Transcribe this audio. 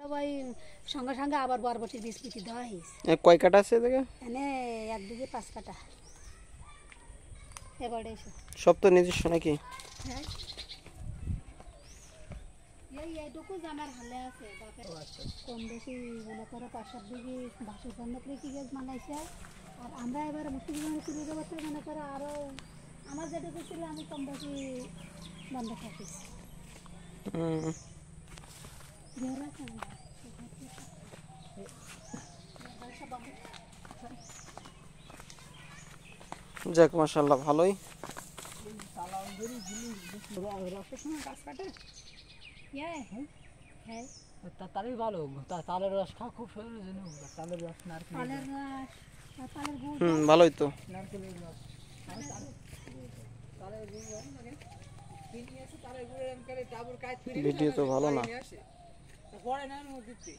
সবাই সঙ্গে সঙ্গে আবার বরবটির বীজ পুঁতি দেওয়া হয়েছে। কয় কাটা আছে এদিকে? এনে 1 বিঘে 5 কাটা। এবারে এসো সব তো নিজস্ব নাকি? হ্যাঁ এইটুকু জানার হালে আছে বাপের কম বেশি মনে করো 5-7 বিঘে বাসের জন্য কৃষি গাছ বানাইছে। আর আমরা এবার মুসলিম শুরু করতে মনে করো আরও আমার যেটুকু ছিল আমি কম বেশি বন্ধ থাকি। যাক মাশাআল্লাহ ভালোই। তালের ভালো, তালের রস খাওয়া খুব শরীরের জন্য ভালো। তালের রস, নারকেলের রস, ভালোই তো। নারকেলের রস, তালের গুড় লাগে চিনি আছে, তালের গুড়ের ডাবর কাট করে ভিডিও তো ভালো না। পরে না দিচ্ছি